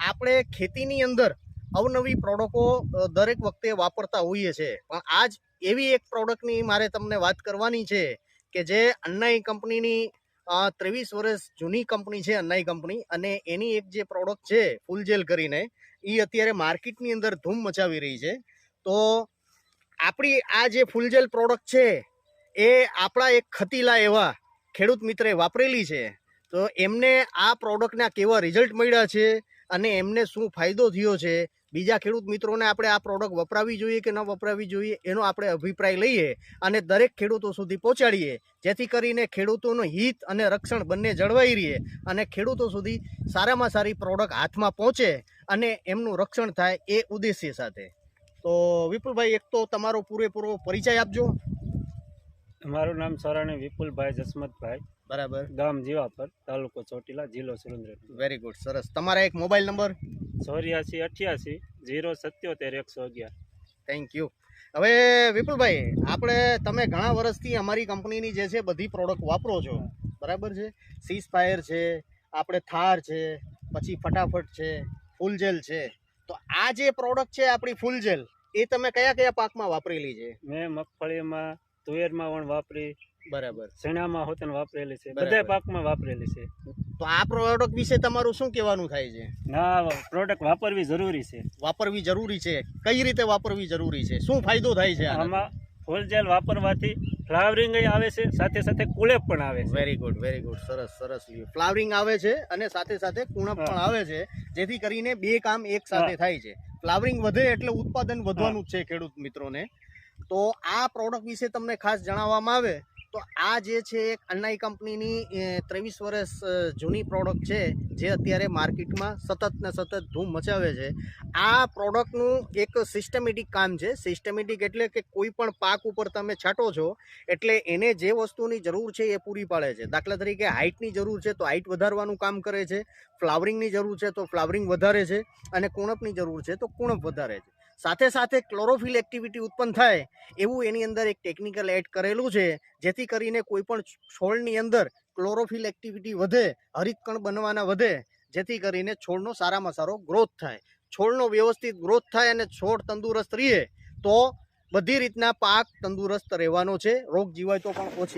આપણે ખેતીની અંદર અવનવી પ્રોડક્ટો દરેક વખતે વાપરતા હોઈએ છીએ, પણ આજ એવી એક પ્રોડક્ટની મારે તમને વાત કરવાની છે કે જે અન્નાઈ કંપનીની 23 વર્ષ જૂની કંપની છે અન્નાઈ કંપની, અને એની એક જે પ્રોડક્ટ છે ફૂલ જેલ કરીને, એ અત્યારે માર્કેટની અંદર ધૂમ મચાવી રહી છે. તો આપણી આ જે ફૂલ જેલ પ્રોડક્ટ છે એ આપણા એક ખતીલા એવા ખેડૂત મિત્રે વાપરેલી છે. તો એમને આ પ્રોડક્ટના કેવા રિઝલ્ટ મળ્યા છે અને એમને શું ફાયદો થયો છે, બીજા ખેડૂત મિત્રોને આપણે આ પ્રોડક્ટ વપરાવી જોઈએ કે ન વપરાવી જોઈએ એનો આપણે અભિપ્રાય લઈએ અને દરેક ખેડૂતો સુધી પહોંચાડીએ, જેથી કરીને ખેડૂતોનું હિત અને રક્ષણ બંને જળવાઈ રહે અને ખેડૂતો સુધી સારામાં સારી પ્રોડક્ટ હાથમાં પહોંચે અને એમનું રક્ષણ થાય એ ઉદ્દેશ્ય સાથે. તો વિપુલભાઈ, એક તો તમારો પૂરેપૂરો પરિચય આપજો. મારું નામ સોરાણી વિપુલભાઈ જસમતભાઈ, બરાબર, ગામ જીવાપર, તાલુકો ચોટીલા, જિલ્લો સુરેન્દ્રનગર. વેરી ગુડ, સરસ. તમારા એક મોબાઈલ નંબર? 8488 077 111. Thank you. હવે વિપુલભાઈ, તમે ઘણા વર્ષથી અમારી કંપનીની જે છે બધી પ્રોડક્ટ વાપરો છો, બરાબર છે? સીઝ ફાયર છે, આપણે થાર છે, પછી ફટાફટ છે, ફૂલ જેલ છે. તો આ જે પ્રોડક્ટ છે આપણી ફૂલ જેલ, એ તમે કયા કયા પાકમાં વાપરેલી છે? મેં મગફળીમાં, તુવેરમાં પણ વાપરી, બરાબર, ચણામાં હોતન વાપરેલી છે, બધા પાકમાં વાપરેલી છે. તો આ પ્રોડક્ટ વિશે તમારું શું કહેવાનું થાય છે? ના, પ્રોડક્ટ વાપરવી જરૂરી છે. વાપરવી જરૂરી છે. કઈ રીતે વાપરવી જરૂરી છે? શું ફાયદો થાય છે આમાં? ફૂલ જેલ વાપરવાથી ફ્લાવરિંગ આવે છે, સાથે સાથે કુળેપ પણ આવે છે. વેરી ગુડ, વેરી ગુડ, સરસ સરસ. ફ્લાવરિંગ આવે છે અને સાથે સાથે કુણપ પણ આવે છે, જેથી કરીને બે કામ એક સાથે થાય છે. ફ્લાવરિંગ વધે એટલે ઉત્પાદન વધવાનું જ છે ખેડૂત મિત્રોને. તો આ પ્રોડક્ટ વિશે તમને ખાસ જણાવવામાં આવે તો આ જે છે એક અન્નાઈ કંપનીની 23 વર્ષ જૂની પ્રોડક્ટ છે, જે અત્યારે માર્કેટમાં સતત ને સતત ધૂમ મચાવે છે. આ પ્રોડક્ટનું એક સિસ્ટમેટિક કામ છે. સિસ્ટમેટિક એટલે કે કોઈ પણ પાક ઉપર તમે છાંટો છો એટલે એને જે વસ્તુની જરૂર છે એ પૂરી પાડે છે. દાખલા તરીકે હાઇટની જરૂર છે તો હાઇટ વધારવાનું કામ કરે છે, ફ્લાવરિંગની જરૂર છે તો ફ્લાવરિંગ વધારે છે, અને કુણપની જરૂર છે તો કુણપ વધારે છે. સાથે સાથે ક્લોરોફિલ એક્ટિવિટી ઉત્પન્ન થાય એવું એની અંદર એક ટેકનિકલ એડ કરેલું છે, જેથી કરીને કોઈ પણ છોડની અંદર ક્લોરોફિલ એક્ટિવિટી વધે, હરિતકણ બનવાના વધે, જેથી કરીને છોડનો સારામાં સારો ગ્રોથ થાય. છોડનો વ્યવસ્થિત ગ્રોથ થાય અને છોડ તંદુરસ્ત રહે તો બધી રીતના પાક તંદુરસ્ત રહેવાનો છે, રોગ જીવાતો પણ ઓછી